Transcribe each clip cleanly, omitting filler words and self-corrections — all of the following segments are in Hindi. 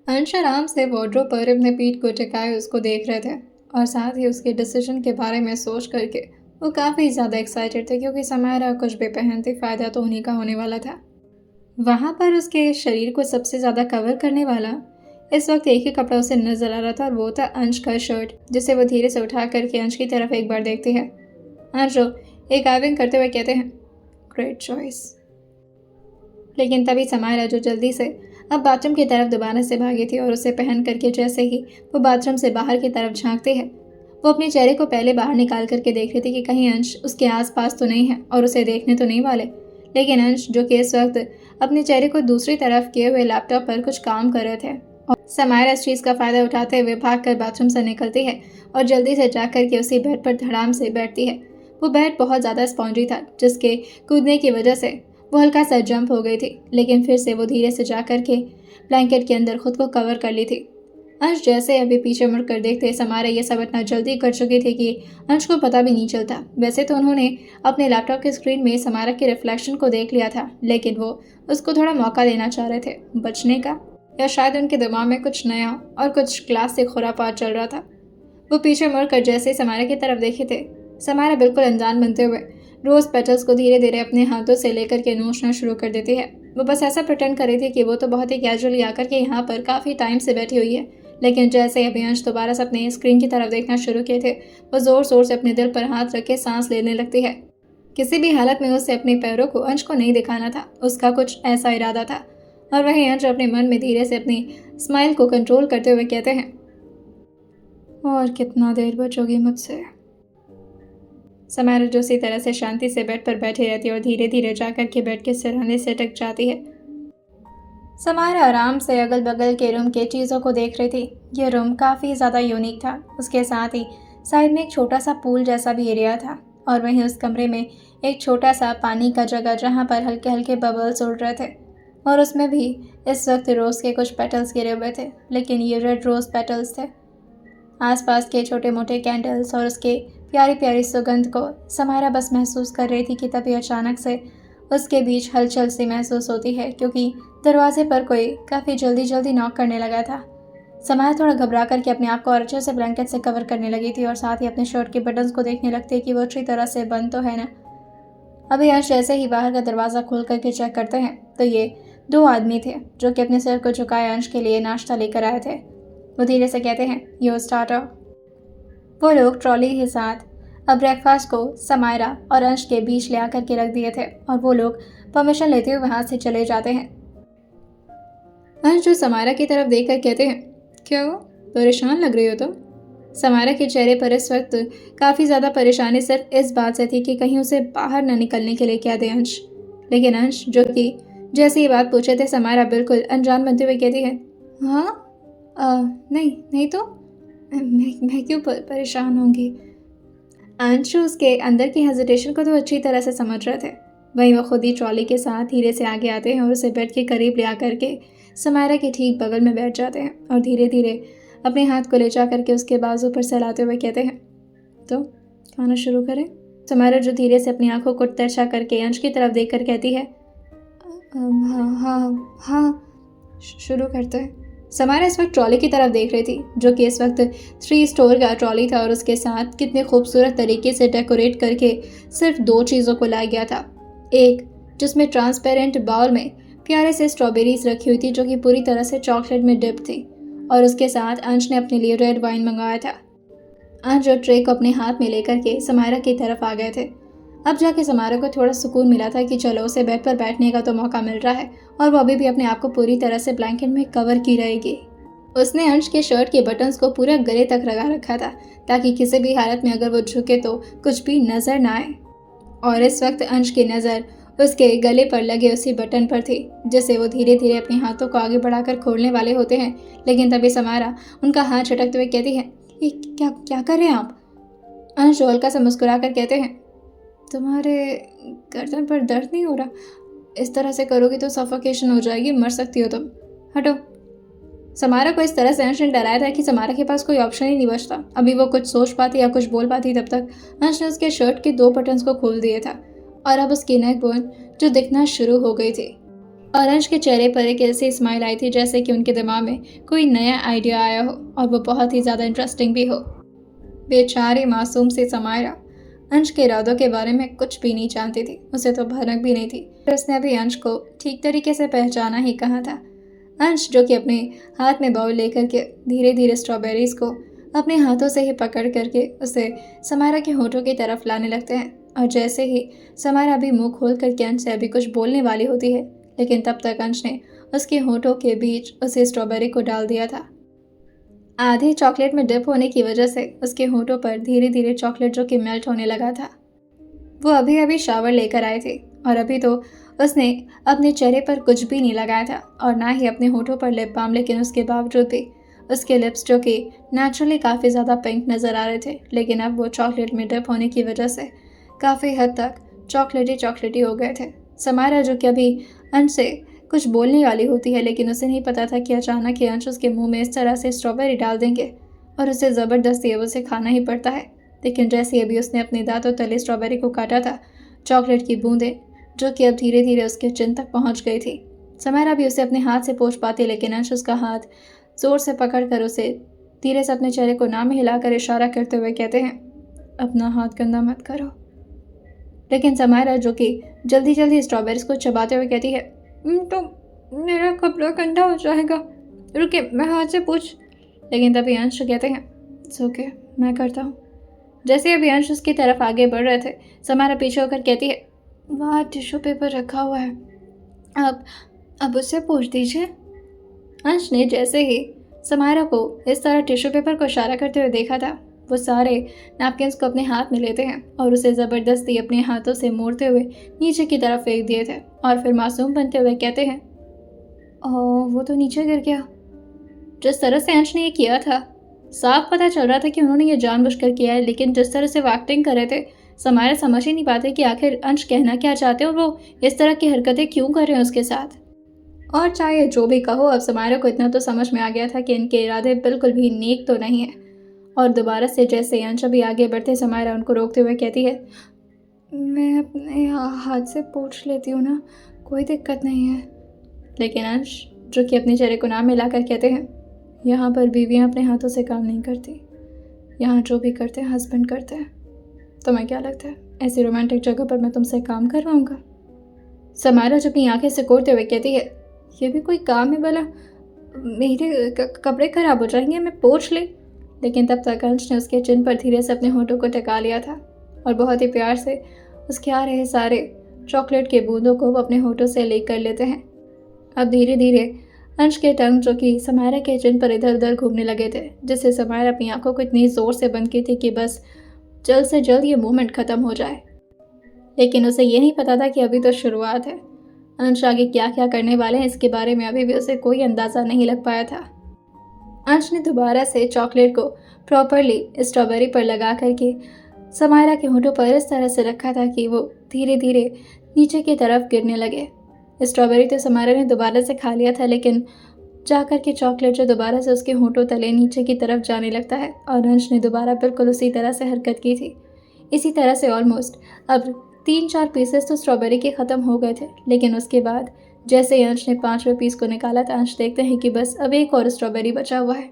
अंश आराम से वार्डरोब पर अपने पीठ को टिकाए उसको देख रहे थे और साथ ही उसके डिसीजन के बारे में सोच करके वो काफ़ी ज़्यादा एक्साइटेड थे क्योंकि समायरा कुछ भी पहनती फ़ायदा तो उन्हीं का होने वाला था। वहाँ पर उसके शरीर को सबसे ज़्यादा कवर करने वाला इस वक्त एक ही कपड़ा उसे नजर आ रहा था और वो था अंश का शर्ट, जिसे वो धीरे से उठा करके अंश की तरफ एक बार देखती है। अंश एक आइविंग करते हुए कहते हैं, ग्रेट चॉइस। लेकिन तभी समायरा जो जल्दी से अब बाथरूम की तरफ दोबारा से भागी थी और उसे पहन करके जैसे ही वो बाथरूम से बाहर की तरफ झांकती है, वो अपने चेहरे को पहले बाहर निकाल करके देख रही थी कि कहीं अंश उसके आसपास तो नहीं है और उसे देखने तो नहीं वाले। लेकिन अंश जो कि इस वक्त अपने चेहरे को दूसरी तरफ किए हुए लैपटॉप पर कुछ काम कर रहे थे और समायरा इस चीज़ का फ़ायदा उठाते हुए भाग कर बाथरूम से निकलती है और जल्दी से जा करके उसी बेड पर धड़ाम से बैठती है। वो बेड बहुत ज़्यादा स्पॉन्जी था जिसके कूदने की वजह से वो हल्का सा जंप हो गई थी, लेकिन फिर से वो धीरे से जा करके ब्लैंकेट के अंदर खुद को कवर कर ली थी। अंश जैसे अभी पीछे मुड़ कर देखते समायरा ये सब इतना जल्दी कर चुकी थी कि अंश को पता भी नहीं चलता। वैसे तो उन्होंने अपने लैपटॉप के स्क्रीन में समायरा के रिफ्लेक्शन को देख लिया था, लेकिन वो उसको थोड़ा मौका देना चाह रहे थे बचने का, या शायद उनके दिमाग में कुछ नया और कुछ क्लासिक खुरापात चल रहा था। वो पीछे मुड़कर जैसे समायरा की तरफ देखे थे, समायरा बिल्कुल अनजान बनते हुए रोज़ पेटल्स को धीरे धीरे अपने हाथों से लेकर के नोचना शुरू कर देती है। वो बस ऐसा प्रिटेंड कर रही थी कि वो तो बहुत ही कैजुअली आकर के यहाँ पर काफ़ी टाइम से बैठी हुई है, लेकिन जैसे ही अभी अंश दोबारा से अपने स्क्रीन की तरफ देखना शुरू किए थे, वो ज़ोर ज़ोर से अपने दिल पर हाथ रख के सांस लेने लगती है। किसी भी हालत में उसे अपने पैरों को अंश को नहीं दिखाना था, उसका कुछ ऐसा इरादा था। और वहीं अंश अपने मन में धीरे से अपनी स्माइल को कंट्रोल करते हुए कहते हैं, और कितना देर बचोगी मुझसे। समायरा जो उसी तरह से शांति से बेड पर बैठी रहती है और धीरे धीरे जाकर के बेड के सिरहाने से टक जाती है। समायरा आराम से अगल बगल के रूम के चीज़ों को देख रही थी। यह रूम काफ़ी ज़्यादा यूनिक था। उसके साथ ही साइड में एक छोटा सा पूल जैसा भी एरिया था और वहीं उस कमरे में एक छोटा सा पानी का जगह जहाँ पर हल्के हल्के बबल्स उड़ रहे थे और उसमें भी इस वक्त रोज़ के कुछ पेटल्स गिरे हुए थे, लेकिन ये रेड रोज़ पेटल्स थे। आसपास के छोटे मोटे कैंडल्स और उसके प्यारी प्यारी सुगंध को समायरा बस महसूस कर रही थी कि तभी अचानक से उसके बीच हलचल सी महसूस होती है, क्योंकि दरवाजे पर कोई काफ़ी जल्दी जल्दी नॉक करने लगा था। समायरा थोड़ा घबरा करके अपने आप को और अच्छे से ब्लैंकेट से कवर करने लगी थी और साथ ही अपने शर्ट के बटन्स को देखने लगती कि वो अच्छी तरह से बंद तो है ना। अभी अंश जैसे ही बाहर का दरवाज़ा खोल करके चेक करते हैं तो ये दो आदमी थे जो कि अपने सिर को झुकाए अंश के लिए नाश्ता लेकर आए थे। वो धीरे से कहते हैं, यो स्टार्टर। वो लोग ट्रॉली के साथ अब ब्रेकफास्ट को समायरा और अंश के बीच ले आकर के रख दिए थे और वो लोग परमिशन लेते हुए वहाँ से चले जाते हैं। अंश जो समायरा की तरफ देख कर कहते हैं, क्या हुआ, परेशान लग रही हो तुम? समायरा के चेहरे पर इस वक्त काफ़ी ज़्यादा परेशानी सिर्फ इस बात से थी कि कहीं उसे बाहर न निकलने के लिए कह दे अंश। लेकिन अंश जो कि जैसे ये बात पूछे थे, समायरा बिल्कुल अनजान बनते हुए कहती है, हाँ नहीं नहीं तो मैं क्यों परेशान होंगी। अंश उसके अंदर की हेजिटेशन को तो अच्छी तरह से समझ रहे थे। वहीं वो खुद ही ट्रॉली के साथ धीरे से आगे आते हैं और उसे बेड के करीब ले आकर के समायरा के ठीक बगल में बैठ जाते हैं और धीरे धीरे अपने हाथ को ले जा करके उसके बाजू पर सहलाते हुए कहते हैं, तो खाना शुरू करें। समायरा जो धीरे से अपनी आंखों को तिरछा करके अंश की तरफ देख कर कहती है, हाँ हाँ हाँ शुरू करते हैं। समायरा इस वक्त ट्रॉली की तरफ देख रही थी जो कि इस वक्त 3 स्टोर का ट्रॉली था और उसके साथ कितने खूबसूरत तरीके से डेकोरेट करके सिर्फ 2 चीज़ों को लाया गया था। एक जिसमें ट्रांसपेरेंट बाउल में प्यारे से स्ट्रॉबेरीज रखी हुई थी जो कि पूरी तरह से चॉकलेट में डिप थी, और उसके साथ अंश ने अपने लिए रेड वाइन मंगवाया था। अंश जो ट्रे को अपने हाथ में लेकर के समायरा की तरफ आ गए थे। अब जाके समायरा को थोड़ा सुकून मिला था कि चलो उसे बेड पर बैठने का तो मौका मिल रहा है और वो अभी भी अपने आप को पूरी तरह से ब्लैंकेट में कवर की रहेगी। उसने अंश के शर्ट के बटन्स को पूरे गले तक लगा रखा था ताकि किसी भी हालत में अगर वो झुके तो कुछ भी नजर ना आए। और इस वक्त अंश की नज़र उसके गले पर लगे उसी बटन पर थी जिसे वो धीरे धीरे अपने हाथों को आगे बढ़ाकर खोलने वाले होते हैं, लेकिन तभी समायरा उनका हाथ झटकते हुए कहती है, ये क्या क्या कर रहे हैं आप? अंश हल्का सा मुस्कुरा कर कहते हैं, तुम्हारे गर्दन पर दर्द नहीं हो रहा? इस तरह से करोगी तो सफोकेशन हो जाएगी, मर सकती हो तुम, हटो। समायरा को इस तरह से अंश ने डराया था कि समायरा के पास कोई ऑप्शन ही नहीं बचता। अभी वो कुछ सोच पाती या कुछ बोल पाती तब तक अंश ने उसके शर्ट के 2 बटन्स को खोल दिए था और अब उसकी नेक बोन जो दिखना शुरू हो गई थी और अंश के चेहरे पर एक ऐसी स्माइल आई थी जैसे कि उनके दिमाग में कोई नया आइडिया आया हो और वो बहुत ही ज़्यादा इंटरेस्टिंग भी हो। बेचारी मासूम सी समायरा अंश के इरादों के बारे में कुछ भी नहीं जानती थी, उसे तो भनक भी नहीं थी। फिर उसने अभी अंश को ठीक तरीके से पहचाना ही कहा था। अंश जो कि अपने हाथ में बाउल लेकर के धीरे धीरे स्ट्रॉबेरीज को अपने हाथों से ही पकड़ करके उसे समायरा के होठों की तरफ लाने लगते हैं। और जैसे ही समायरा अभी मुंह खोल करके अंश से अभी कुछ बोलने वाली होती है, लेकिन तब तक अंश ने उसके होठों के बीच उसे स्ट्रॉबेरी को डाल दिया था। आधे चॉकलेट में डिप होने की वजह से उसके होठों पर धीरे धीरे चॉकलेट जो कि मेल्ट होने लगा था। वो अभी अभी शावर लेकर आए थे और अभी तो उसने अपने चेहरे पर कुछ भी नहीं लगाया था और ना ही अपने होठों पर लिप बाम, लेकिन उसके बावजूद भी उसके लिप्स जो कि नेचुरली काफ़ी ज़्यादा पिंक नज़र आ रहे थे, लेकिन अब वो चॉकलेट में डिप होने की वजह से काफ़ी हद तक चॉकलेटी हो गए थे। समायरा जो कि अभी अंश से कुछ बोलने वाली होती है, लेकिन उसे नहीं पता था कि अचानक ही अंश उसके मुंह में इस तरह से स्ट्रॉबेरी डाल देंगे और उसे ज़बरदस्ती अब उसे खाना ही पड़ता है। लेकिन जैसे अभी उसने अपने दांतों तले स्ट्रॉबेरी को काटा था, चॉकलेट की बूंदें जो कि अब धीरे धीरे उसके चिन तक पहुंच गई थी। समायरा भी उसे अपने हाथ से पोंछ पाती, लेकिन अंश उसका हाथ जोर से पकड़कर उसे धीरे से अपने चेहरे को नाम हिलाकर इशारा करते हुए कहते हैं, अपना हाथ गंदा मत करो। लेकिन समायरा जो कि जल्दी जल्दी स्ट्रॉबेरीज को चबाते हुए कहती है, तो मेरा कपड़ा गंदा हो जाएगा, रुके मैं हाथ से पूछ। लेकिन तभी अंश कहते हैं, इट्स ओके मैं करता हूँ। जैसे अभी अंश उसकी तरफ आगे बढ़ रहे थे, समायरा पीछे होकर कहती है, वहाँ टिश्यू पेपर रखा हुआ है, अब उससे पूछ दीजिए। अंश ने जैसे ही समायरा को इस तरह टिश्यू पेपर को इशारा करते हुए देखा था, वो सारे नैपकिन्स को अपने हाथ में लेते हैं और उसे ज़बरदस्ती अपने हाथों से मोड़ते हुए नीचे की तरफ फेंक दिए थे और फिर मासूम बनते हुए कहते हैं, ओह वो तो नीचे गिर गया। जिस तरह से अंश ने ये किया था, साफ पता चल रहा था कि उन्होंने ये जानबूझकर किया है, लेकिन जिस तरह से वो एक्टिंग कर रहे थे, समायरा समझ ही नहीं पाते कि आखिर अंश कहना क्या चाहते हैं और वो इस तरह की हरकतें क्यों कर रहे हैं उसके साथ। और चाहे जो भी कहो, अब समायरा को इतना तो समझ में आ गया था कि इनके इरादे बिल्कुल भी नेक तो नहीं है। और दोबारा से जैसे अंश अभी आगे बढ़ते, समायरा उनको रोकते हुए कहती है, मैं अपने हाथ से पूछ लेती हूँ ना, कोई दिक्कत नहीं है। लेकिन अंश जो कि अपने चेहरे को नाम मिलाकर कहते हैं, यहाँ पर बीवियाँ अपने हाथों से काम नहीं करती, यहाँ जो भी करते हैं हस्बैंड करते हैं। तुम्हें क्या लगता है ऐसी रोमांटिक जगह पर मैं तुमसे काम करवाऊँगा? समायरा जब अपनी आंखें सिकोड़ते हुए कहती है, ये भी कोई काम है भला, मेरे कपड़े खराब हो जाएंगे, मैं पोंछ ले। लेकिन तब तक अंश ने उसके चिन पर धीरे से अपने होठों को टिका लिया था और बहुत ही प्यार से उसके आ रहे सारे चॉकलेट के बूंदों को वो अपने होठों से ले कर लेते हैं। अब धीरे धीरे अंश के टंग जो कि समायरा के चिन पर इधर उधर घूमने लगे थे, जिससे समायरा अपनी आंखों को इतनी ज़ोर से बंद की थी कि बस जल्द से जल्द ये मूवमेंट ख़त्म हो जाए। लेकिन उसे ये नहीं पता था कि अभी तो शुरुआत है। अंश आगे क्या क्या करने वाले हैं इसके बारे में अभी भी उसे कोई अंदाज़ा नहीं लग पाया था। अंश ने दोबारा से चॉकलेट को प्रॉपरली स्ट्रॉबेरी पर लगा करके समायरा के होठों पर इस तरह से रखा था कि वो धीरे धीरे नीचे की तरफ गिरने लगे। स्ट्रॉबेरी तो समायरा ने दोबारा से खा लिया था, लेकिन जाकर के चॉकलेट जो दोबारा से उसके होठों तले नीचे की तरफ जाने लगता है और अंश ने दोबारा बिल्कुल उसी तरह से हरकत की थी। इसी तरह से ऑलमोस्ट अब 3-4 पीसेस तो स्ट्रॉबेरी के ख़त्म हो गए थे, लेकिन उसके बाद जैसे ही अंश ने 5वें पीस को निकाला था, अंश देखते हैं कि बस अब एक और स्ट्रॉबेरी बचा हुआ है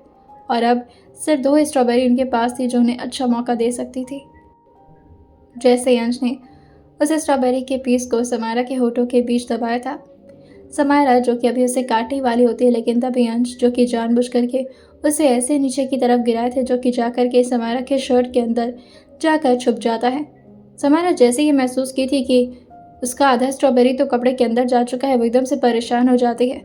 और अब सिर्फ 2 स्ट्रॉबेरी उनके पास थी जो उन्हें अच्छा मौका दे सकती थी। जैसे ही अंश ने उस स्ट्रॉबेरी के पीस को समायरा के होठों के बीच दबाया था, समायरा जो कि अभी उसे काटने वाली होती है, लेकिन तभी अंश जो कि जानबूझ करके उसे ऐसे नीचे की तरफ गिराए थे जो कि जाकर के समायरा के शर्ट के अंदर जाकर छुप जाता है। समायरा जैसे ही महसूस की थी कि उसका आधा स्ट्रॉबेरी तो कपड़े के अंदर जा चुका है, वो एकदम से परेशान हो जाती है।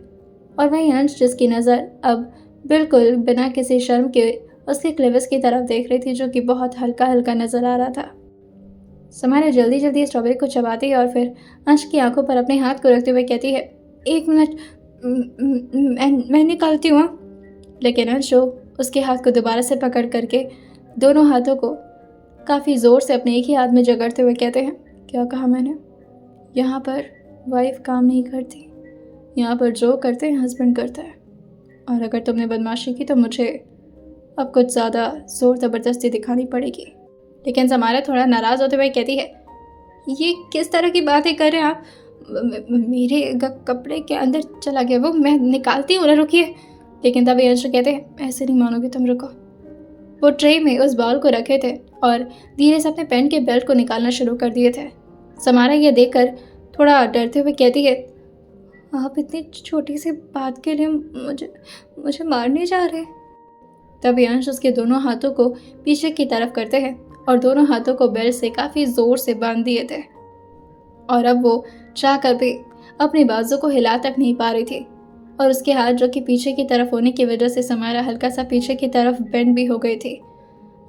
और वहीं अंश जिसकी नज़र अब बिल्कुल बिना किसी शर्म के उसके क्लिविस की तरफ देख रही थी जो कि बहुत हल्का हल्का नज़र आ रहा था। समायरा जल्दी जल्दी स्ट्रॉबेरी को चबाती है और फिर अंश की आंखों पर अपने हाथ को रखते हुए कहती है, 1 मिनट मैं निकालती हूँ। लेकिन अंश उसके हाथ को दोबारा से पकड़ करके दोनों हाथों को काफ़ी ज़ोर से अपने एक ही हाथ में जकड़ते हुए कहते हैं, क्या कहा मैंने? यहाँ पर वाइफ काम नहीं करती, यहाँ पर जो करते हैं हस्बैंड करता है। और अगर तुमने बदमाशी की तो मुझे अब कुछ ज़्यादा ज़ोर ज़बरदस्ती दिखानी पड़ेगी। लेकिन समायरा थोड़ा नाराज़ होते हुए कहती है, ये किस तरह की बातें कर रहे हैं आप? मेरे कपड़े के अंदर चला गया वो, मैं निकालती हूँ ना, रुकिए। लेकिन तभी अंश कहते हैं ऐसे नहीं मानोगे तुम, रुको। वो ट्रे में उस बॉल को रखे थे और धीरे से अपने पैंट के बेल्ट को निकालना शुरू कर दिए थे। समारा यह देखकर थोड़ा डरते हुए कहती है, आप इतनी छोटी सी बात के लिए मुझे मारने जा रहे। तभी अंश उसके दोनों हाथों को पीछे की तरफ करते हैं और दोनों हाथों को बेल्ट से काफ़ी ज़ोर से बांध दिए थे और अब वो चाह कर भी अपनी बाजू को हिला तक नहीं पा रही थी और उसके हाथ जो कि पीछे की तरफ होने की वजह से समारा हल्का सा पीछे की तरफ बेंड भी हो गई थी।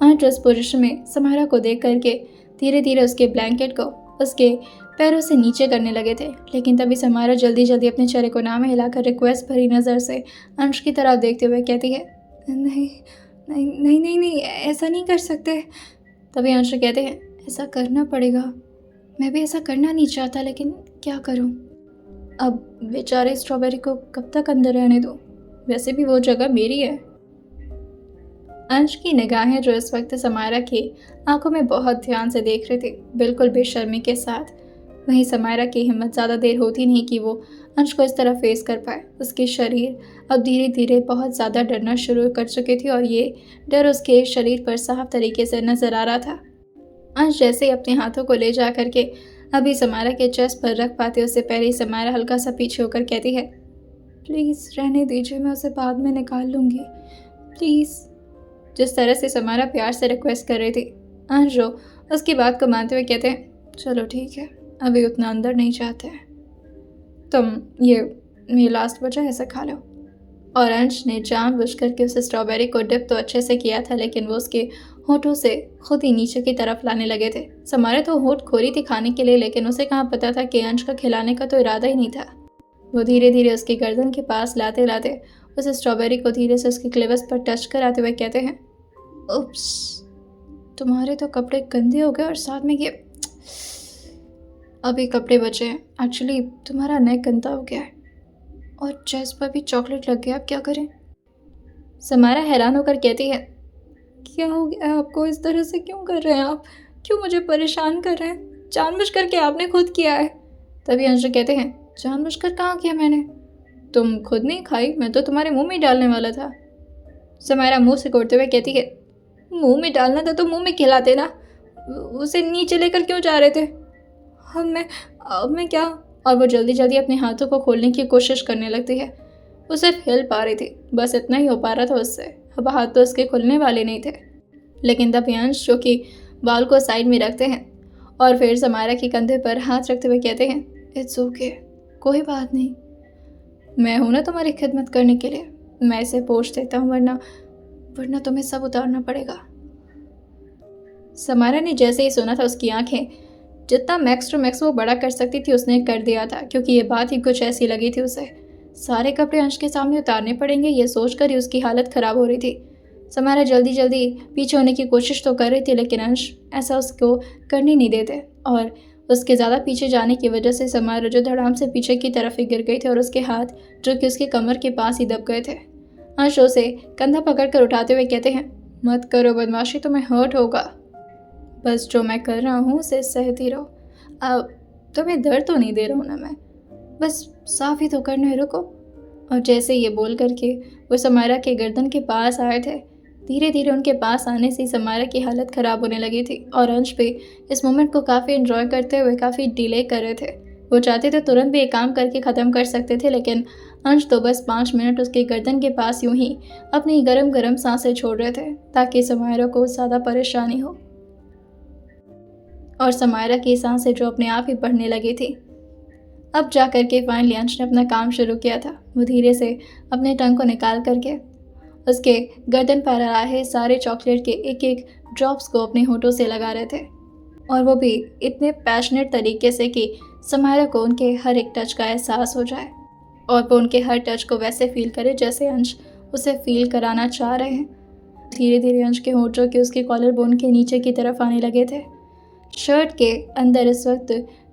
अंश उस पोजीशन में समारा को देख करके धीरे धीरे उसके ब्लैंकेट को उसके पैरों से नीचे करने लगे थे। लेकिन तभी समारा जल्दी जल्दी अपने चेहरे को नाम हिलाकर रिक्वेस्ट भरी नज़र से अंश की तरफ देखते हुए कहती है, नहीं नहीं नहीं नहीं नहीं, ऐसा नहीं कर सकते। तभी अंश कहते हैं, ऐसा करना पड़ेगा, मैं भी ऐसा करना नहीं चाहता लेकिन क्या करूं, अब बेचारे स्ट्रॉबेरी को कब तक अंदर रहने दूं, वैसे भी वो जगह मेरी है। अंश की निगाहें जो इस वक्त समारा की आंखों में बहुत ध्यान से देख रही थी, बिल्कुल बेशर्मी के साथ। वहीं समारा की हिम्मत ज़्यादा देर होती नहीं कि वो अंश को इस तरह फेस कर पाए। उसके शरीर अब धीरे धीरे बहुत ज़्यादा डरना शुरू कर चुकी थी और ये डर उसके शरीर पर साफ तरीके से नजर आ रहा था। अंश जैसे ही अपने हाथों को ले जा करके अभी समारा के चेस्ट पर रख पाते उससे पहले ही समारा हल्का सा पीछे होकर कहती है, प्लीज़ रहने दीजिए, मैं उसे बाद में निकाल लूँगी, प्लीज़। जिस तरह से समारा प्यार से रिक्वेस्ट कर रही थी, अंश जो उसकी बात को मानते हुए कहते हैं, चलो ठीक है, अभी उतना अंदर नहीं चाहते हैं, तुम ये लास्ट बचा ऐसे खा लो। और अंश ने जानबूझ करके उस स्ट्रॉबेरी को डिप तो अच्छे से किया था लेकिन वो उसके होठों से खुद ही नीचे की तरफ लाने लगे थे। समारा तो होठ खोरी थी खाने के लिए, लेकिन उसे कहाँ पता था कि अंश का खिलाने का तो इरादा ही नहीं था। वो धीरे धीरे उसकी गर्दन के पास लाते लाते उस स्ट्रॉबेरी को धीरे से उसके क्लेवस पर टच कराते हुए कहते हैं, उप्स, तुम्हारे तो कपड़े गंदे हो गए और साथ में ये अभी कपड़े बचे हैं। एक्चुअली तुम्हारा नेक गंदा हो गया है और चेस्ट पर भी चॉकलेट लग गया, अब क्या करें। समारा हैरान होकर कहती है, क्या हो गया आपको, इस तरह से क्यों कर रहे हैं आप, क्यों मुझे परेशान कर रहे हैं, जानबूझ करके आपने खुद किया है। तभी अंश कहते हैं, जानबूझ कर कहाँ किया मैंने, तुम खुद नहीं खाई, मैं तो तुम्हारे मुंह में डालने वाला था। समारा मुंह से कोड़ते हुए कहती है, मुंह में डालना था तो मुंह में खिलाते ना, उसे नीचे लेकर क्यों जा रहे थे। अब मैं क्या। और वो जल्दी जल्दी अपने हाथों को खोलने की कोशिश करने लगती है। वो सिर्फ हिल पा रही थी, बस इतना ही हो पा रहा था उससे, अब हाथ तो उसके खुलने वाले नहीं थे। लेकिन तब अंश जो कि बाल को साइड में रखते हैं और फिर समारा के कंधे पर हाथ रखते हुए कहते हैं, इट्स ओके, कोई बात नहीं, मैं हूं ना तुम्हारी खिदमत करने के लिए, मैं इसे पोंछ देता हूँ, वरना तुम्हें सब उतारना पड़ेगा। समारा ने जैसे ही सुना था उसकी आंखें जितना मैक्स टू मैक्स वो बड़ा कर सकती थी उसने कर दिया था, क्योंकि ये बात ही कुछ ऐसी लगी थी उसे। सारे कपड़े अंश के सामने उतारने पड़ेंगे ये सोचकर ही उसकी हालत ख़राब हो रही थी। समारा जल्दी जल्दी पीछे होने की कोशिश तो कर रही थी लेकिन अंश ऐसा उसको करने नहीं देते और उसके ज़्यादा पीछे जाने की वजह से समारा जो धड़ाम से पीछे की तरफ ही गिर गई थी और उसके हाथ जो कि उसके कमर के पास ही दब गए थे। अंश उसे कंधा पकड़कर उठाते हुए कहते हैं, मत करो बदमाशी, तुम्हें हर्ट होगा, बस जो मैं कर रहा हूँ उसे सहती रहो। अब तुम्हें दर्द तो नहीं दे रहा हूँ ना मैं, बस साफ ही तो करने, रुको। और जैसे ये बोल करके वो समारा के गर्दन के पास आए थे, धीरे धीरे उनके पास आने से समारा की हालत ख़राब होने लगी थी और अंश भी इस मोमेंट को काफ़ी एंजॉय करते हुए काफ़ी डिले कर रहे थे। वो चाहते थे तुरंत भी एक काम करके ख़त्म कर सकते थे, लेकिन अंश तो बस 5 मिनट उसके गर्दन के पास यूं ही अपनी गरम गरम सांसें छोड़ रहे थे ताकि समारा को ज़्यादा परेशानी हो। और समारा की सांसें जो अपने आप ही बढ़ने लगी थी। अब जा कर के फाइनली अंश ने अपना काम शुरू किया था। वो धीरे से अपने टंग को निकाल करके उसके गर्दन पर आ रहे सारे चॉकलेट के एक एक ड्रॉप्स को अपने होठों से लगा रहे थे और वो भी इतने पैशनेट तरीके से कि समारा को उनके हर एक टच का एहसास हो जाए और वो उनके हर टच को वैसे फील करे जैसे अंश उसे फील कराना चाह रहे हैं। धीरे धीरे अंश के होठों के उसके कॉलर बोन के नीचे की तरफ आने लगे थे। शर्ट के अंदर इस वक्त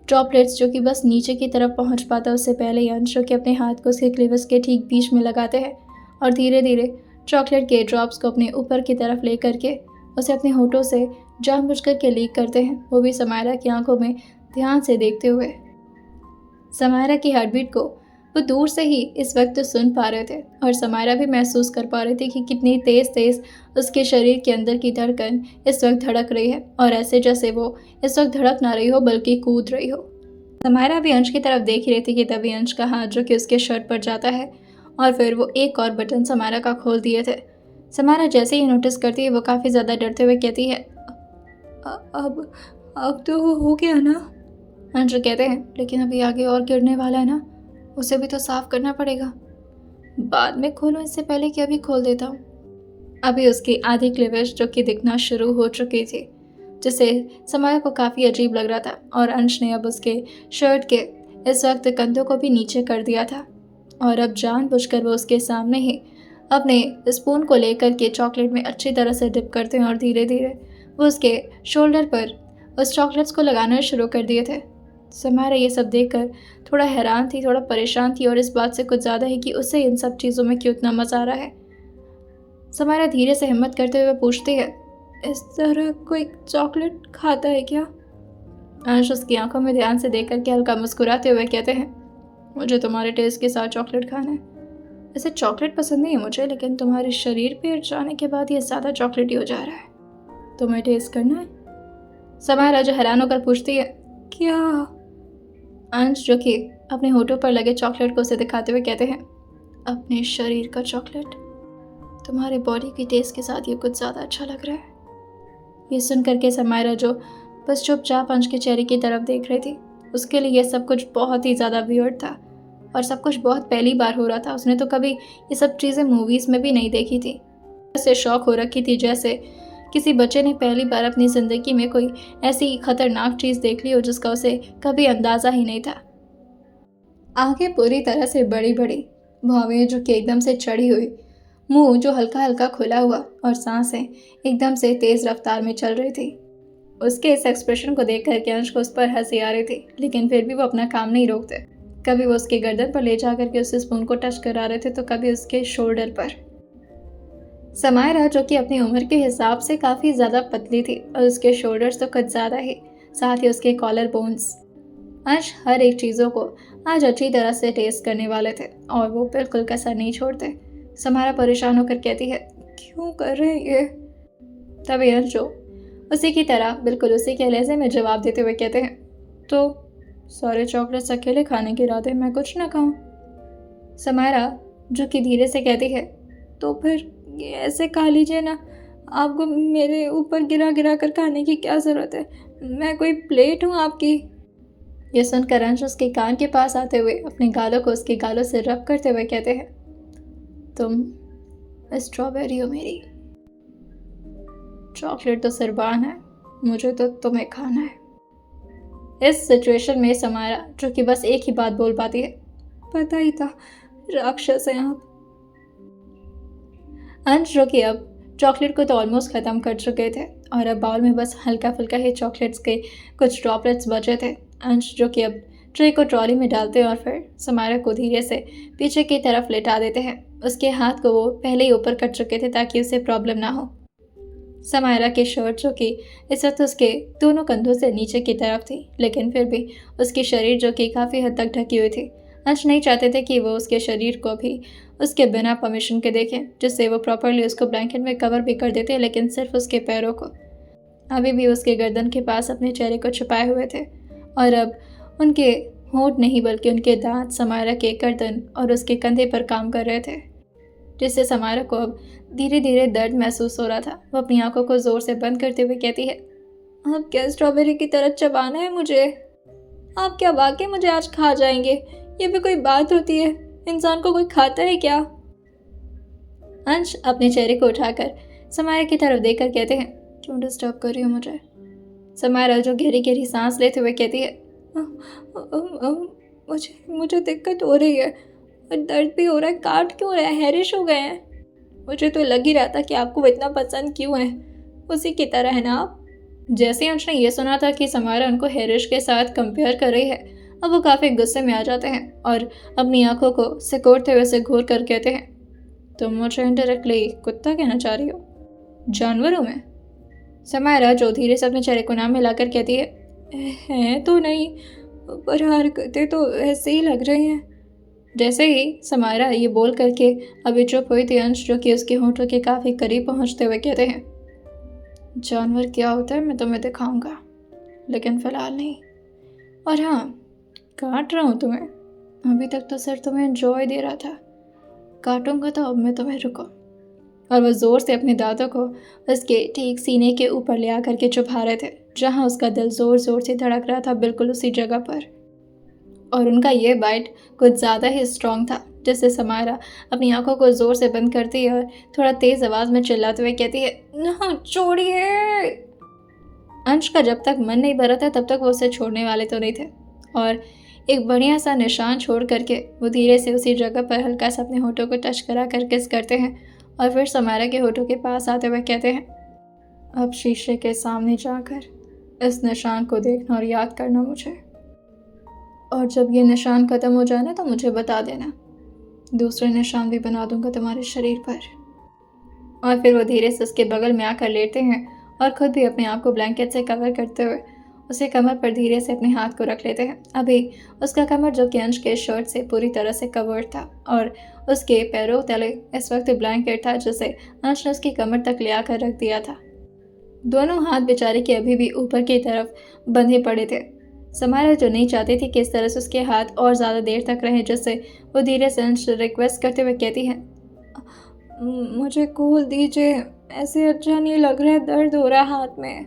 ड्रॉपलेट्स जो कि बस नीचे की तरफ पहुंच पाता उससे पहले ही अंश के अपने हाथ को उसके क्लीवस के ठीक बीच में लगाते हैं और धीरे धीरे चॉकलेट के ड्रॉप्स को अपने ऊपर की तरफ ले करके उसे अपने होठों से जानबूझ कर के लीक करते हैं, वो भी समारा की आंखों में ध्यान से देखते हुए। समायरा की हार्टबीट को वो दूर से ही इस वक्त सुन पा रहे थे और समायरा भी महसूस कर पा रही थी कि कितनी तेज़ तेज़ उसके शरीर के अंदर की धड़कन इस वक्त धड़क रही है, और ऐसे जैसे वो इस वक्त धड़क ना रही हो बल्कि कूद रही हो। समायरा भी अंश की तरफ देख ही रही थी कि तभी अंश का हाथ जो कि उसके शर्ट पर जाता है और फिर वो एक और बटन समायरा का खोल दिए थे। समायरा जैसे ही नोटिस करती है वो काफ़ी ज़्यादा डरते हुए कहती है, अब तो हो गया ना? अंश कहते हैं, लेकिन अभी आगे और गिरने वाला है ना, उसे भी तो साफ करना पड़ेगा। बाद में खोलूं इससे पहले कि अभी खोल देता हूँ। अभी उसकी आधी क्लीवेज जो कि दिखना शुरू हो चुकी थी, जिसे समाया को काफ़ी अजीब लग रहा था, और अंश ने अब उसके शर्ट के इस वक्त कंधों को भी नीचे कर दिया था और अब जानबूझकर वो उसके सामने ही अपने स्पून को लेकर के चॉकलेट में अच्छी तरह से डिप करते हैं और धीरे धीरे वो उसके शोल्डर पर उस चॉकलेट्स को लगाना शुरू कर दिए थे। समायरा ये सब देखकर थोड़ा हैरान थी, थोड़ा परेशान थी, और इस बात से कुछ ज़्यादा ही कि उसे इन सब चीज़ों में क्यों इतना मज़ा आ रहा है। समायरा धीरे से हिम्मत करते हुए पूछती है, इस तरह कोई चॉकलेट खाता है क्या? अंश उसकी आंखों में ध्यान से देख करके हल्का मुस्कुराते हुए कहते हैं, मुझे तुम्हारे टेस्ट के साथ चॉकलेट खाना है। वैसे चॉकलेट पसंद नहीं है मुझे, लेकिन तुम्हारे शरीर पे जाने के बाद ये ज़्यादा चॉकलेटी हो जा रहा है। तुम्हें टेस्ट करना है? समायरा जो हैरान होकर पूछती है, क्या? अंश जो कि अपने होठों पर लगे चॉकलेट को उसे दिखाते हुए कहते हैं, अपने शरीर का चॉकलेट। तुम्हारे बॉडी की टेस्ट के साथ ये कुछ ज़्यादा अच्छा लग रहा है। ये सुन करके समायरा जो बस चुपचाप अंश के चेहरे की तरफ देख रही थी, उसके लिए यह सब कुछ बहुत ही ज़्यादा वियर्ड था और सब कुछ बहुत पहली बार हो रहा था। उसने तो कभी ये सब चीज़ें मूवीज़ में भी नहीं देखी थी। उससे शौक हो रखी थी जैसे किसी बच्चे ने पहली बार अपनी ज़िंदगी में कोई ऐसी खतरनाक चीज़ देख ली हो जिसका उसे कभी अंदाज़ा ही नहीं था। आंखें पूरी तरह से बड़ी बड़ी, भौवें जो कि एकदम से चढ़ी हुई, मुंह जो हल्का हल्का खुला हुआ, और सांसें एकदम से तेज़ रफ्तार में चल रही थी। उसके इस एक्सप्रेशन को देख करके अंश को उस पर हंसी आ रही थी, लेकिन फिर भी वो अपना काम नहीं रोकते। कभी वो उसके गर्दन पर ले जा करके उस स्पून को टच करा रहे थे, तो कभी उसके शोल्डर पर। समायरा जो कि अपनी उम्र के हिसाब से काफ़ी ज़्यादा पतली थी और उसके शोल्डर्स तो कुछ ज़्यादा ही, साथ ही उसके कॉलर बोन्स। अंश हर एक चीज़ों को आज अच्छी तरह से टेस्ट करने वाले थे और वो बिल्कुल कसर नहीं छोड़ते। समायरा परेशान होकर कहती है, क्यों कर रहे हैं ये? तभी अंश जो उसी की तरह बिल्कुल उसी के लहजे में जवाब देते हुए कहते हैं, तो सारे चॉकलेट्स अकेले खाने के इरादे मैं कुछ ना खाऊं। समायरा जो कि धीरे से कहती है, तो फिर ये ऐसे खा लीजिए ना, आपको मेरे ऊपर गिरा गिरा कर खाने की क्या ज़रूरत है? मैं कोई प्लेट हूँ आपकी? यह सुनकर अंश उसके कान के पास आते हुए अपने गालों को उसके गालों से रब करते हुए कहते हैं, तुम स्ट्रॉबेरी हो मेरी। चॉकलेट तो सिरबान है, मुझे तो तुम्हें खाना है। इस सिचुएशन में समायरा जो कि बस एक ही बात बोल पाती है, पता ही था, राक्षस हैं आप। अंश जो कि अब चॉकलेट को तो ऑलमोस्ट ख़त्म कर चुके थे और अब बाउल में बस हल्का फुल्का ही चॉकलेट्स के कुछ ड्रॉपलेट्स बचे थे। अंश जो कि अब ट्रे को ट्रॉली में डालते हैं और फिर समायरा को धीरे से पीछे की तरफ लेटा देते हैं। उसके हाथ को वो पहले ही ऊपर कर चुके थे ताकि उसे प्रॉब्लम ना हो। समायरा की शर्ट जो कि इस वक्त उसके दोनों कंधों से नीचे की तरफ थी, लेकिन फिर भी उसकी शरीर जो कि काफ़ी हद तक ढकी हुई थी। अंश नहीं चाहते थे कि वो उसके शरीर को भी उसके बिना परमिशन के देखें, जिससे वो प्रॉपरली उसको ब्लैंकेट में कवर भी कर देते, लेकिन सिर्फ उसके पैरों को। अभी भी उसके गर्दन के पास अपने चेहरे को छुपाए हुए थे और अब उनके होंठ नहीं बल्कि उनके दांत समायरा के गर्दन और उसके कंधे पर काम कर रहे थे, जिससे समायरा को अब धीरे धीरे दर्द महसूस हो रहा था। वो अपनी आंखों को ज़ोर से बंद करते हुए कहती है, आप क्या स्ट्रॉबेरी की तरह चबाना है मुझे? आप क्या वाकई मुझे आज खा जाएंगे? ये भी कोई बात होती है? इंसान को कोई खाता है क्या? अंश अपने चेहरे को उठाकर समायरा की तरफ देखकर कहते हैं, क्यों डिस्टर्ब कर रही हो मुझे? समायरा जो गहरी गहरी सांस लेते हुए कहती है, मुझे दिक्कत हो रही है, दर्द भी हो रहा है, काट क्यों रहा है, हैरिश हो गए हैं। मुझे तो लग ही रहा था कि आपको वो इतना पसंद क्यों है, उसी की तरह है ना आप। जैसे ही अंश ने यह सुना था कि समायरा उनको हैरिश के साथ कंपेयर कर रही है, अब वो काफ़ी गुस्से में आ जाते हैं और अपनी आंखों को सिकोड़ते हुए से घूर कर कहते हैं, तुम मुझे इनडायरेक्टली कुत्ता कहना चाह रही हो? जानवरों में? समायरा जो धीरे से अपने चेहरे को नाम मिलाकर कहती है तो नहीं, पर हरकतें तो ऐसे ही लग रही हैं। जैसे ही समायरा ये बोल करके अभी चुप हुई थी, अंश जो कि उसके होठों के काफ़ी करीब पहुंचते हुए कहते हैं, जानवर क्या होता है मैं तुम्हें दिखाऊंगा, लेकिन फ़िलहाल नहीं। और हाँ, काट रहा हूँ तुम्हें, अभी तक तो सिर्फ तुम्हें एंजॉय दे रहा था, काटूंगा तो अब मैं तुम्हें, रुको। और वह ज़ोर से अपने दांतों को उसके ठीक सीने के ऊपर ले आकर के चुभा रहे थे, जहाँ उसका दिल ज़ोर ज़ोर से धड़क रहा था, बिल्कुल उसी जगह पर। और उनका ये बाइट कुछ ज़्यादा ही स्ट्रॉन्ग था, जिससे समायरा अपनी आंखों को ज़ोर से बंद करती है और थोड़ा तेज़ आवाज़ में चिल्लाते हुए कहती है, ना छोड़िए। अंश का जब तक मन नहीं भरा था तब तक वो उसे छोड़ने वाले तो नहीं थे, और एक बढ़िया सा निशान छोड़ करके वो धीरे से उसी जगह पर हल्का सा अपने होठों को टच करा कर किस करते हैं, और फिर समायरा के होठों के पास आते हुए कहते हैं, अब शीशे के सामने जाकर इस निशान को देखना और याद करना मुझे, और जब ये निशान ख़त्म हो जाए ना तो मुझे बता देना, दूसरे निशान भी बना दूंगा तुम्हारे शरीर पर। और फिर वो धीरे से उसके बगल में आकर लेटते हैं और ख़ुद भी अपने आप को ब्लैंकेट से कवर करते हुए उसे कमर पर धीरे से अपने हाथ को रख लेते हैं। अभी उसका कमर जो कि अंश के शर्ट से पूरी तरह से कवर्ड था, और उसके पैरों तले इस वक्त ब्लैंकेट था जिसे अंश ने उसकी कमर तक ले आकर रख दिया था। दोनों हाथ बेचारे के अभी भी ऊपर की तरफ बंधे पड़े थे। समायरा जो नहीं चाहती थी कि इस तरह से उसके हाथ और ज़्यादा देर तक रहें, जिससे वो धीरे से अंश रिक्वेस्ट करते हुए कहती है, मुझे खोल दीजिए, ऐसे अच्छा नहीं लग रहा है, दर्द हो रहा है हाथ में।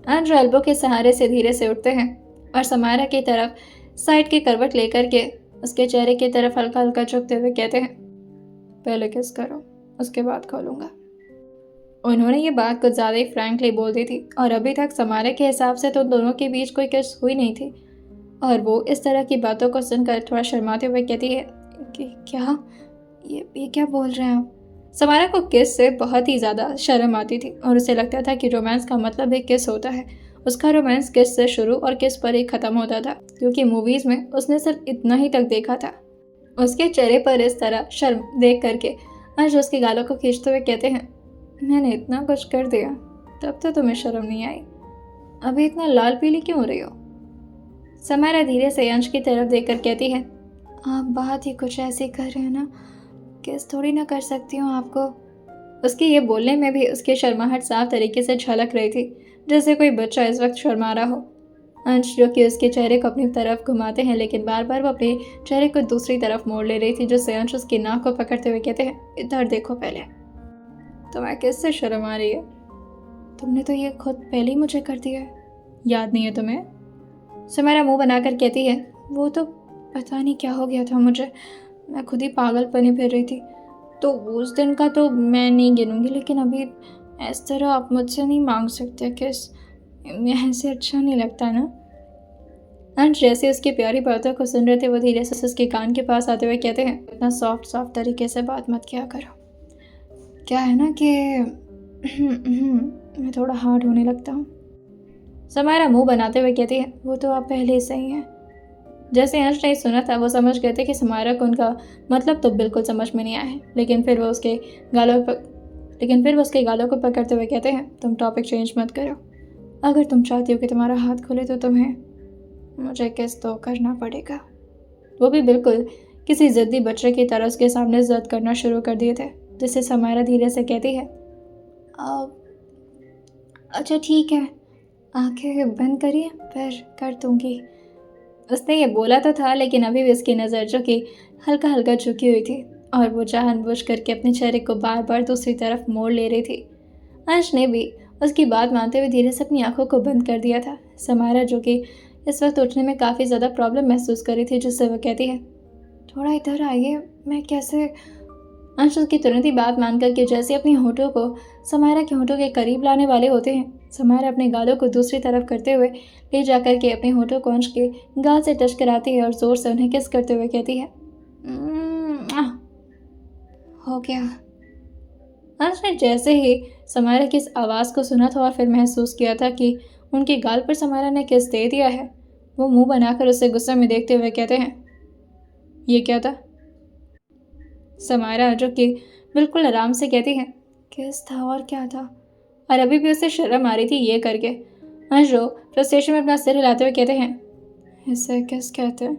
अंश एल्बो के सहारे से धीरे से उठते हैं और समायरा की तरफ साइड की करवट लेकर के उसके चेहरे की तरफ हल्का हल्का झुकते हुए कहते हैं, पहले किस करो, उसके बाद खोलूंगा। उन्होंने ये बात कुछ ज़्यादा ही फ्रैंकली बोल दी थी, और अभी तक समायरा के हिसाब से तो दोनों के बीच कोई किस हुई नहीं थी, और वो इस तरह की बातों को सुनकर थोड़ा शर्माते हुए कहती है कि क्या ये क्या बोल रहे हैं आप। समायरा को किस से बहुत ही ज़्यादा शर्म आती थी, और उसे लगता था कि रोमांस का मतलब ही किस होता है। उसका रोमांस किस से शुरू और किस पर ही ख़त्म होता था, क्योंकि मूवीज़ में उसने सिर्फ इतना ही तक देखा था। उसके चेहरे पर इस तरह शर्म देख करके अंश उसके गालों को खींचते हुए कहते हैं, मैंने इतना कुछ कर दिया तब तो तुम्हें शर्म नहीं आई, अभी इतना लाल पीली क्यों हो रही हो। समायरा धीरे से अंश की तरफ देखकर कहती है, आप बात ही कुछ ऐसी कर रहे हैं ना, किस थोड़ी ना कर सकती हूँ आपको। उसके ये बोलने में भी उसकी शर्माहट साफ तरीके से झलक रही थी, जैसे कोई बच्चा इस वक्त शर्मा रहा हो। अंश जो कि उसके चेहरे को अपनी तरफ घुमाते हैं, लेकिन बार बार वो अपने चेहरे को दूसरी तरफ मोड़ ले रही थी, जिससे अंश उसकी नाक को पकड़ते हुए कहते हैं, इधर देखो पहले, तुम्हें किससे शर्म आ रही है, तुमने तो ये खुद पहले ही मुझे कर दिया है, याद नहीं है तुम्हें। समायरा मुंह बनाकर कहती है, वो तो पता नहीं क्या हो गया था मुझे, मैं खुद ही पागल बनी फिर रही थी, तो उस दिन का तो मैं नहीं गिनूंगी, लेकिन अभी इस तरह आप मुझसे नहीं मांग सकते किस, ऐसे अच्छा नहीं लगता ना। अंश जैसे उसकी प्यारी बातों को सुन रहे थे, वो धीरे से उसके कान के पास आते हुए कहते हैं, इतना सॉफ्ट सॉफ्ट तरीके से बात मत किया करो, क्या है ना कि मैं थोड़ा हार्ड होने लगता हूँ। समायरा मुंह बनाते हुए कहती है, वो तो आप पहले ही सही हैं। जैसे अंश ने सुना था वो समझ गए थे कि समायरा को उनका मतलब तो बिल्कुल समझ में नहीं आया है, लेकिन फिर वो उसके गालों को पकड़ते हुए कहते हैं, तुम टॉपिक चेंज मत करो, अगर तुम चाहती हो कि तुम्हारा हाथ खुले तो तुम्हें मुझे किस तो करना पड़ेगा। वो भी बिल्कुल किसी ज़िद्दी बच्चे की तरह उसके सामने जिद करना शुरू कर दिए थे, जिससे समायरा धीरे से कहती है, अच्छा ठीक है, आंखें बंद करिए, फिर कर दूंगी। उसने ये बोला तो था, लेकिन अभी भी उसकी नज़र जो कि हल्का हल्का झुकी हुई थी, और वो जानबूझ करके अपने चेहरे को बार बार दूसरी तरफ मोड़ ले रही थी। अंश ने भी उसकी बात मानते हुए धीरे से अपनी आंखों को बंद कर दिया था। समायरा जो कि इस वक्त उठने में काफ़ी ज़्यादा प्रॉब्लम महसूस कर रही थी, जिससे वह कहती है, थोड़ा इधर आइए, मैं कैसे। अंश उसकी तुरंत ही बात मान करके जैसे अपनी होठों को समायरा के होठों के करीब लाने वाले होते हैं, समायरा अपने गालों को दूसरी तरफ करते हुए ले जाकर के अपने होठों को अंश के गाल से टच कराती है और जोर से उन्हें किस करते हुए कहती है, हो गया। अंश ने जैसे ही समायरा की इस आवाज़ को सुना था और फिर महसूस किया था कि उनके गाल पर समायरा ने किस दे दिया है, वो मुंह बनाकर उसे गुस्से में देखते हुए कहते हैं, ये क्या था। समायरा जो कि बिल्कुल आराम से कहती है, किस था और क्या था, और अभी भी उसे शर्म आ रही थी ये करके। अंश जो फ्रस्ट्रेशन में अपना सिर हिलाते हुए कहते हैं, इसे किस कहते हैं?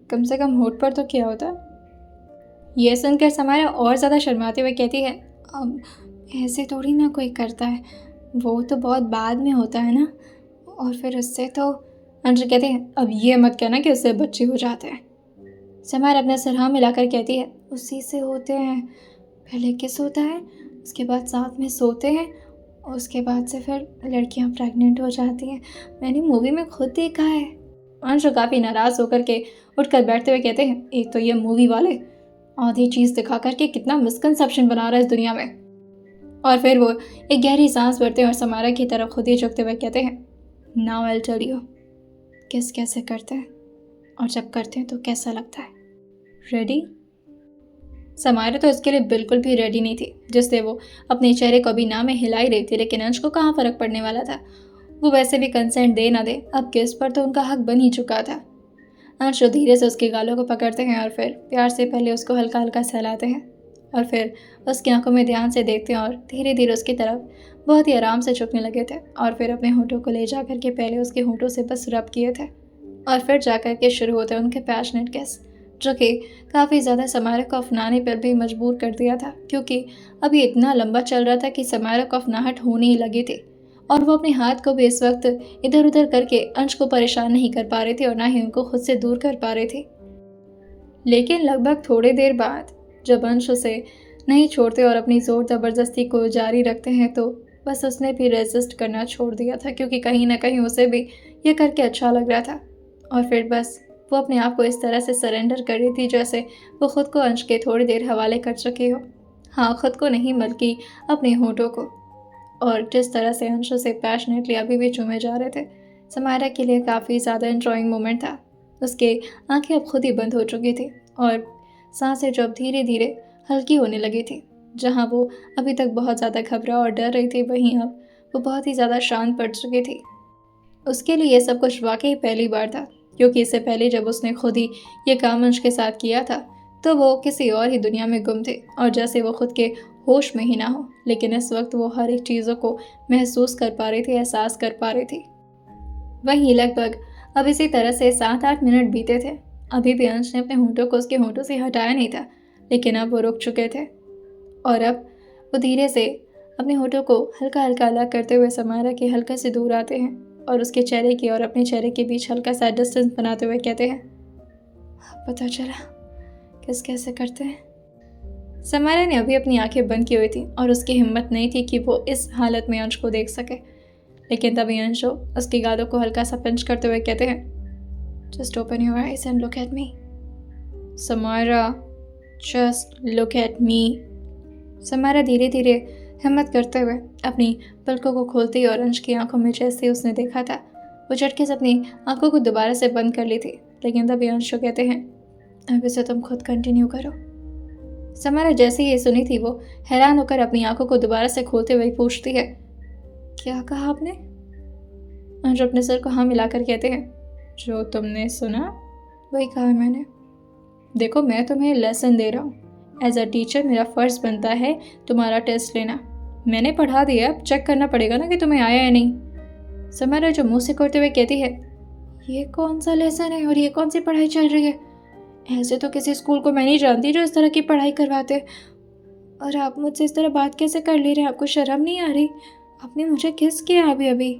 कम से कम होठ पर तो क्या होता है? ये सुनकर समारा और ज़्यादा शर्माते हुए कहती है, अब ऐसे थोड़ी ना कोई करता है, वो तो बहुत बाद में होता है ना। और फिर उससे तो अंशु कहते हैं, अब ये मत कहना कि उससे बच्चे हो जाते हैं। समारा अपना सिर हाँ मिलाकर कहती है, उसी से होते हैं। पहले किस होता है, उसके बाद साथ में सोते हैं, और उसके बाद से फिर लड़कियां प्रेग्नेंट हो जाती हैं। मैंने मूवी में खुद देखा है। अंशु काफ़ी नाराज़ होकर के उठकर बैठते हुए कहते हैं, एक तो ये मूवी वाले आधी चीज़ दिखा करके कितना मिसकंसेप्शन बना रहा है इस दुनिया में। और फिर वो एक गहरी सांस भरते हैं और समारा की तरफ खुद ही झुकते हुए कहते हैं, नाउ आई टेल यू, किस कैसे करते हैं और जब करते हैं तो कैसा लगता है। रेडी? समारा तो इसके लिए बिल्कुल भी रेडी नहीं थी, जिससे वो अपने चेहरे को भी ना में हिला ही रही थी, लेकिन अंश को कहाँ फ़र्क पड़ने वाला था। वो वैसे भी कंसेंट दे ना दे, अब किस पर तो उनका हक बन ही चुका था। अंशु धीरे से उसके गालों को पकड़ते हैं और फिर प्यार से पहले उसको हल्का हल्का सहलाते हैं और फिर उसकी आंखों में ध्यान से देखते हैं और धीरे धीरे उसकी तरफ बहुत ही आराम से झुकने लगे थे और फिर अपने होठों को ले जा कर के पहले उसके होठों से बस रब किए थे और फिर जा कर के शुरू होते उनके पैशनेट किस, जो कि काफ़ी ज़्यादा समारा को अपनाने पर भी मजबूर कर दिया था, क्योंकि अभी इतना लंबा चल रहा था कि समारा को अपनाहट होने ही लगी थी और वो अपने हाथ को भी इस वक्त इधर उधर करके अंश को परेशान नहीं कर पा रहे थे और ना ही उनको खुद से दूर कर पा रहे थे। लेकिन लगभग थोड़ी देर बाद जब अंश उसे नहीं छोड़ते और अपनी ज़ोर ज़बरदस्ती को जारी रखते हैं तो बस उसने भी रेजिस्ट करना छोड़ दिया था, क्योंकि कहीं ना कहीं उसे भी ये करके अच्छा लग रहा था। और फिर बस वो अपने आप को इस तरह से सरेंडर कर रही थी जैसे वो खुद को अंश के थोड़ी देर हवाले कर चुकी हो। हाँ, खुद को नहीं बल्कि अपने होठों को। और जिस तरह से अंशु से पैशनेटली अभी भी चूमे जा रहे थे, समारा के लिए काफ़ी ज़्यादा एंजॉइंग मोमेंट था। उसके आंखें अब खुद ही बंद हो चुकी थी और सांसें जो अब धीरे धीरे हल्की होने लगी थी। जहाँ वो अभी तक बहुत ज़्यादा घबरा और डर रही थी, वहीं अब वो बहुत ही ज़्यादा शांत पड़ चुकी थी। उसके लिए ये सब कुछ वाकई पहली बार था, क्योंकि इससे पहले जब उसने खुद ही ये काम अंश के साथ किया था तो वो किसी और ही दुनिया में गुम थे और जैसे वो खुद के होश में ही ना हो। लेकिन इस वक्त वो हर एक चीज़ों को महसूस कर पा रही थी, एहसास कर पा रही थी। वहीं लगभग अब इसी तरह से 7-8 मिनट बीते थे। अभी भी अंश ने अपने होठों को उसके होठों से हटाया नहीं था, लेकिन अब वो रुक चुके थे और अब वो धीरे से अपने होठों को हल्का हल्का अलग करते हुए समारा के हल्का से दूर आते हैं और उसके चेहरे की और अपने चेहरे के बीच हल्का सा डिस्टेंस बनाते हुए कहते हैं, पता चला किस कैसे करते हैं। समारा ने अभी अपनी आंखें बंद की हुई थी और उसकी हिम्मत नहीं थी कि वो इस हालत में अंश को देख सके, लेकिन तभी अंशु उसके गालों को हल्का सा पिंच करते हुए कहते हैं, just open your eyes and look at me. Samara, just look at me. Samara धीरे धीरे हिम्मत करते हुए अपनी पलकों को खोलती और अंश की आंखों में जैसे उसने देखा था वो झटके से अपनी आंखों को दोबारा से बंद कर ली थी, लेकिन तभी अंशु कहते हैं, अब इसे तुम खुद कंटिन्यू करो। समारा जैसे ही ये सुनी थी वो हैरान होकर अपनी आंखों को दोबारा से खोलते हुए पूछती है, क्या कहा आपने? अंश अपने सर को हाँ मिलाकर कहते हैं, जो तुमने सुना वही कहा मैंने। देखो, मैं तुम्हें लेसन दे रहा हूँ। एज अ टीचर मेरा फ़र्ज़ बनता है तुम्हारा टेस्ट लेना। मैंने पढ़ा दिया, अब चेक करना पड़ेगा ना कि तुम्हें आया या नहीं। समारा जो मुँह से करते हुए कहती है, ये कौन सा लेसन है और ये कौन सी पढ़ाई चल रही है? ऐसे तो किसी स्कूल को मैं नहीं जानती जो इस तरह की पढ़ाई करवाते। और आप मुझसे इस तरह बात कैसे कर ले रहे हैं? आपको शर्म नहीं आ रही? आपने मुझे किस किया अभी अभी?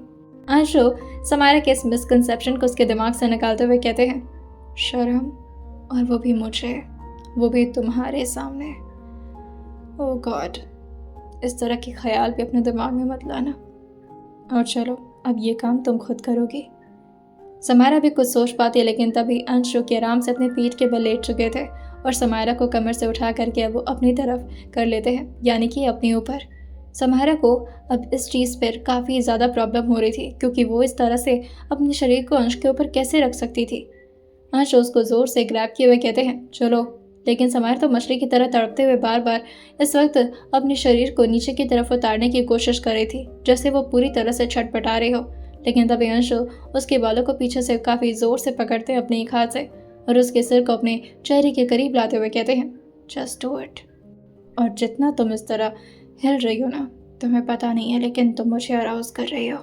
अंशु समारा के इस मिसकंसेप्शन को उसके दिमाग से निकालते हुए कहते हैं, शर्म? और वो भी मुझे, वो भी तुम्हारे सामने। ओह गॉड, इस तरह के ख्याल भी अपने दिमाग में मत लाना। और चलो, अब ये काम तुम खुद करोगी। समारा भी कुछ सोच पाती है, लेकिन तभी अंशु के आराम से अपने पीठ के बल लेट चुके थे और समारा को कमर से उठा करके अब वो अपनी तरफ कर लेते हैं, यानी कि अपने ऊपर। समारा को अब इस चीज़ पर काफ़ी ज़्यादा प्रॉब्लम हो रही थी, क्योंकि वो इस तरह से अपने शरीर को अंश के ऊपर कैसे रख सकती थी। अंश उसको ज़ोर से ग्रैब किए हुए कहते हैं, चलो। लेकिन समारा तो मछली की तरह तड़पते हुए बार बार इस वक्त अपने शरीर को नीचे की तरफ उतारने की कोशिश कर रही थी, जैसे वो पूरी तरह से छटपटा रही हो। लेकिन तभी अंशु उसके बालों को पीछे से काफ़ी ज़ोर से पकड़ते हैं अपने एक हाथ से और उसके सिर को अपने चेहरे के करीब लाते हुए कहते हैं, जस्ट डू इट। और जितना तुम इस तरह हिल रही हो ना, तुम्हें पता नहीं है, लेकिन तुम मुझे अराउज कर रही हो।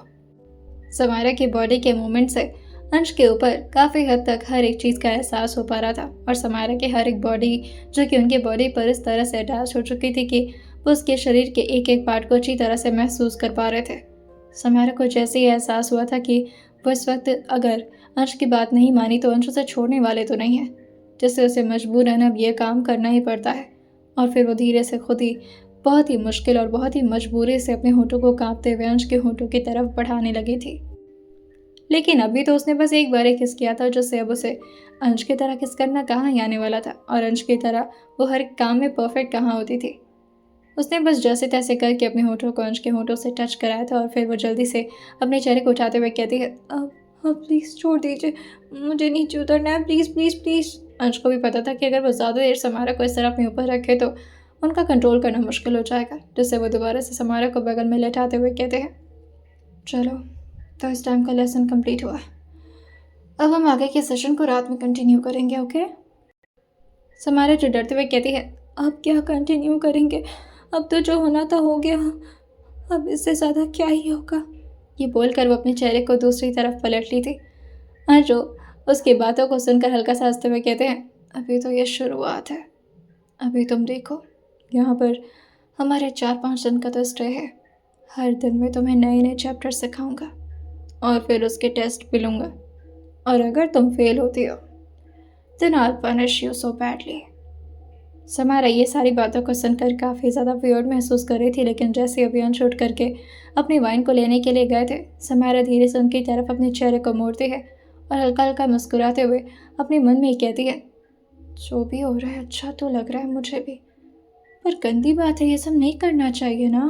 समारा की बॉडी के मूवमेंट से अंश के ऊपर काफ़ी हद तक हर एक चीज़ का एहसास हो पा रहा था और समारा के हर एक बॉडी जो कि उनके बॉडी पर इस तरह से अटैच हो चुकी थी कि वो उसके शरीर के एक एक पार्ट को अच्छी तरह से महसूस कर पा रहे थे। समारा को जैसे ही एहसास हुआ था कि वो इस वक्त अगर अंश की बात नहीं मानी तो अंश उसे छोड़ने वाले तो नहीं है, जिससे उसे मजबूरन अब ये काम करना ही पड़ता है। और फिर वो धीरे से खुद ही बहुत ही मुश्किल और बहुत ही मजबूरी से अपने होठों को कांपते हुए अंश के होठों की तरफ बढ़ाने लगी थी। लेकिन अभी तो उसने बस एक बार ही किस किया था, जिससे अब उसे अंश की तरह किस करना कहाँ ही आने वाला था, और अंश की तरह वो हर काम में परफेक्ट कहाँ होती थी। उसने बस जैसे तैसे करके अपने होठों को अंश के होठों से टच कराया था और फिर वो जल्दी से अपने चेहरे को उठाते हुए कहती है, अब प्लीज़ छोड़ दीजिए, मुझे नीचे उतरना है, प्लीज़ प्लीज़ प्लीज़। अंश को भी पता था कि अगर वो ज़्यादा देर समारा को इस तरह अपने ऊपर रखे तो उनका कंट्रोल करना मुश्किल हो जाएगा, जिससे वो दोबारा से समारा को बगल में लेटाते हुए कहते हैं, चलो तो इस टाइम का लेसन कंप्लीट हुआ, अब हम आगे के सेशन को रात में कंटिन्यू करेंगे, ओके। समारा जो डरते हुए कहती है, अब क्या कंटिन्यू करेंगे, अब तो जो होना था हो गया, अब इससे ज़्यादा क्या ही होगा। ये बोलकर वो अपने चेहरे को दूसरी तरफ पलट ली थी और जो उसकी बातों को सुनकर हल्का सा हंसते हुए कहते हैं, अभी तो ये शुरुआत है, अभी तुम देखो, यहाँ पर हमारे 4-5 दिन का तो स्टे है, हर दिन में तुम्हें नए नए चैप्टर सिखाऊंगा और फिर उसके टेस्ट भी लूँगा, और अगर तुम फेल होती हो then I'll punish you so badly। Samara ये सारी बातों को सुनकर काफ़ी ज़्यादा वियर्ड महसूस कर रही थी, लेकिन जैसे अभी अंश उठ करके अपनी वाइन को लेने के लिए गए थे, समारा धीरे से उनकी तरफ अपने चेहरे को मोड़ती है और हल्का हल्का मुस्कुराते हुए अपने मन में कहती है, जो भी हो रहा है अच्छा तो लग रहा है मुझे भी, पर गंदी बात है, ये सब नहीं करना चाहिए ना।